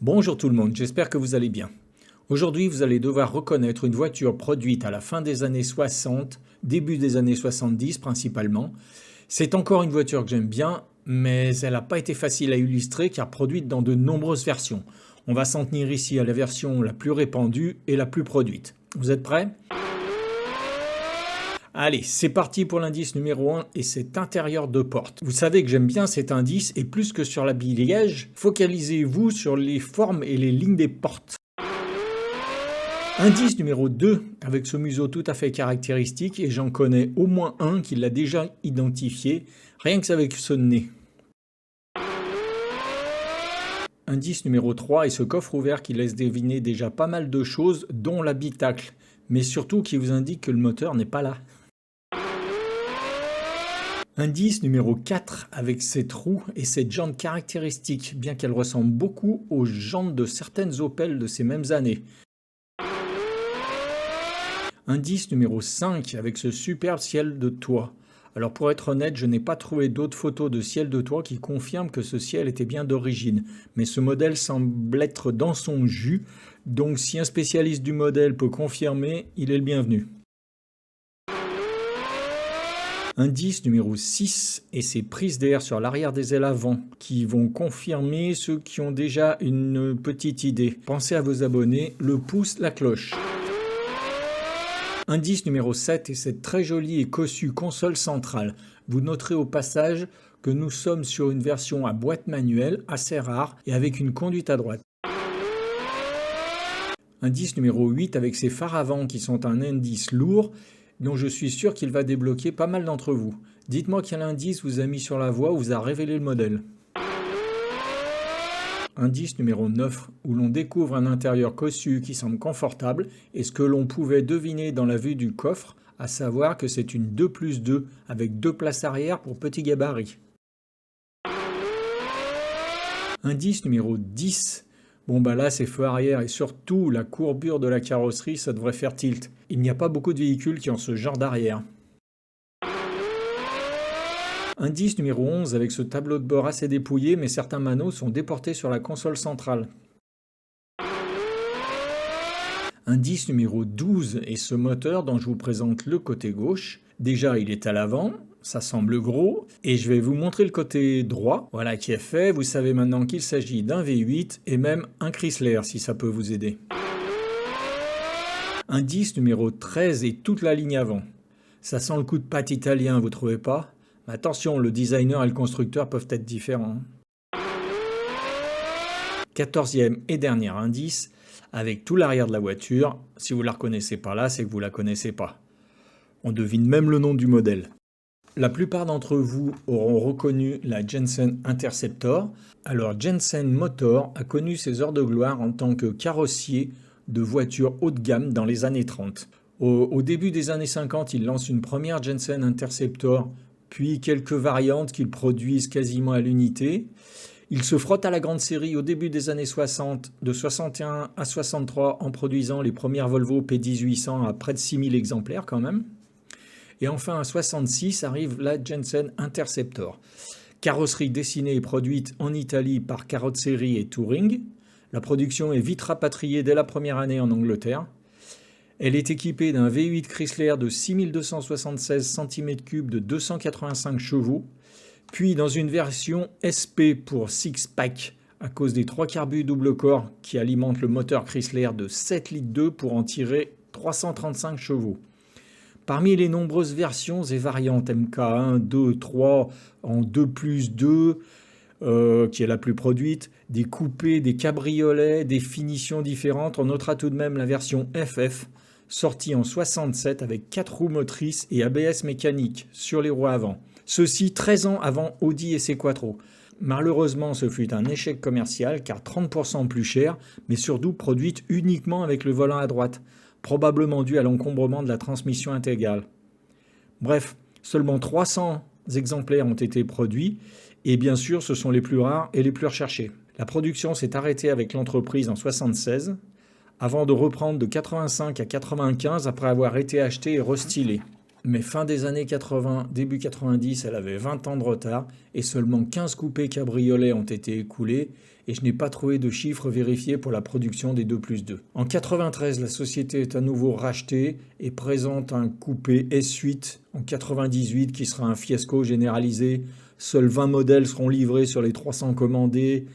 Bonjour tout le monde, j'espère que vous allez bien. Aujourd'hui, vous allez devoir reconnaître une voiture produite à la fin des années 60, début des années 70 principalement. C'est encore une voiture que j'aime bien, mais elle n'a pas été facile à illustrer car produite dans de nombreuses versions. On va s'en tenir ici à la version la plus répandue et la plus produite. Vous êtes prêts ? Allez, c'est parti pour l'indice numéro 1 et cet intérieur de porte. Vous savez que j'aime bien cet indice et plus que sur l'habillage, focalisez-vous sur les formes et les lignes des portes. Indice numéro 2 avec ce museau tout à fait caractéristique et j'en connais au moins un qui l'a déjà identifié, rien que avec ce nez. Indice numéro 3 et ce coffre ouvert qui laisse deviner déjà pas mal de choses dont l'habitacle, mais surtout qui vous indique que le moteur n'est pas là. Indice numéro 4 avec cette roue et cette jante caractéristique, bien qu'elle ressemble beaucoup aux jantes de certaines Opel de ces mêmes années. Indice numéro 5 avec ce superbe ciel de toit. Alors pour être honnête, je n'ai pas trouvé d'autres photos de ciel de toit qui confirment que ce ciel était bien d'origine. Mais ce modèle semble être dans son jus, donc si un spécialiste du modèle peut confirmer, il est le bienvenu. Indice numéro 6 et ces prises d'air sur l'arrière des ailes avant qui vont confirmer ceux qui ont déjà une petite idée. Pensez à vos abonnés, le pouce, la cloche. Indice numéro 7 et cette très jolie et cossue console centrale. Vous noterez au passage que nous sommes sur une version à boîte manuelle assez rare et avec une conduite à droite. Indice numéro 8 avec ces phares avant qui sont un indice lourd dont je suis sûr qu'il va débloquer pas mal d'entre vous. Dites-moi quel indice vous a mis sur la voie ou vous a révélé le modèle. Indice numéro 9, où l'on découvre un intérieur cossu qui semble confortable et ce que l'on pouvait deviner dans la vue du coffre, à savoir que c'est une 2+2 avec 2 places arrière pour petit gabarit. Indice numéro 10. Bon bah là c'est feu arrière et surtout la courbure de la carrosserie ça devrait faire tilt. Il n'y a pas beaucoup de véhicules qui ont ce genre d'arrière. Indice numéro 11 avec ce tableau de bord assez dépouillé mais certains manos sont déportés sur la console centrale. Indice numéro 12 et ce moteur dont je vous présente le côté gauche. Déjà il est à l'avant, ça semble gros et je vais vous montrer le côté droit. Voilà qui est fait, vous savez maintenant qu'il s'agit d'un V8 et même un Chrysler si ça peut vous aider. Indice numéro 13 et toute la ligne avant. Ça sent le coup de pâte italien, vous trouvez pas ? Mais attention, le designer et le constructeur peuvent être différents. 14e et dernier indice, avec tout l'arrière de la voiture. Si vous ne la reconnaissez pas là, c'est que vous ne la connaissez pas. On devine même le nom du modèle. La plupart d'entre vous auront reconnu la Jensen Interceptor. Alors Jensen Motor a connu ses heures de gloire en tant que carrossier de voitures haut de gamme dans les années 30. Au début des années 50, il lance une première Jensen Interceptor, puis quelques variantes qu'ils produisent quasiment à l'unité. Il se frotte à la grande série au début des années 60, de 61 à 63, en produisant les premières Volvo P1800 à près de 6000 exemplaires quand même. Et enfin, à 66, arrive la Jensen Interceptor. Carrosserie dessinée et produite en Italie par Carrozzerie et Touring. La production est vite rapatriée dès la première année en Angleterre. Elle est équipée d'un V8 Chrysler de 6276 cm3 de 285 chevaux, puis dans une version SP pour six-pack à cause des 3 carbus double corps qui alimentent le moteur Chrysler de 7,2 litres pour en tirer 335 chevaux. Parmi les nombreuses versions et variantes MK1, 2, 3 en 2+2, qui est la plus produite, des coupés, des cabriolets, des finitions différentes, on notera tout de même la version FF, sortie en 67 avec 4 roues motrices et ABS mécanique sur les roues avant. Ceci 13 ans avant Audi et ses Quattro. Malheureusement, ce fut un échec commercial car 30% plus cher, mais surtout produite uniquement avec le volant à droite, probablement dû à l'encombrement de la transmission intégrale. Bref, seulement 300 exemplaires ont été produits et bien sûr ce sont les plus rares et les plus recherchés. La production s'est arrêtée avec l'entreprise en 76 avant de reprendre de 85 à 95 après avoir été acheté et restylé. Mais fin des années 80, début 90, elle avait 20 ans de retard et seulement 15 coupés cabriolets ont été écoulés et je n'ai pas trouvé de chiffres vérifiés pour la production des 2+2. En 93, la société est à nouveau rachetée et présente un coupé S8 en 98 qui sera un fiasco généralisé. Seuls 20 modèles seront livrés sur les 300 commandés,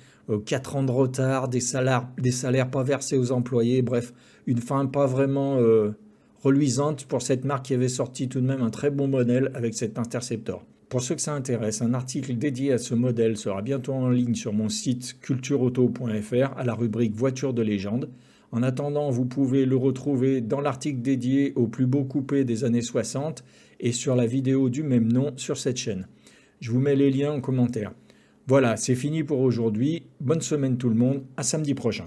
4 ans de retard, des salaires pas versés aux employés, bref, une fin pas vraiment reluisante pour cette marque qui avait sorti tout de même un très bon modèle avec cet Interceptor. Pour ceux que ça intéresse, un article dédié à ce modèle sera bientôt en ligne sur mon site cultureauto.fr à la rubrique voitures de légende. En attendant, vous pouvez le retrouver dans l'article dédié aux plus beaux coupés des années 60 et sur la vidéo du même nom sur cette chaîne. Je vous mets les liens en commentaire. Voilà, c'est fini pour aujourd'hui. Bonne semaine tout le monde, à samedi prochain.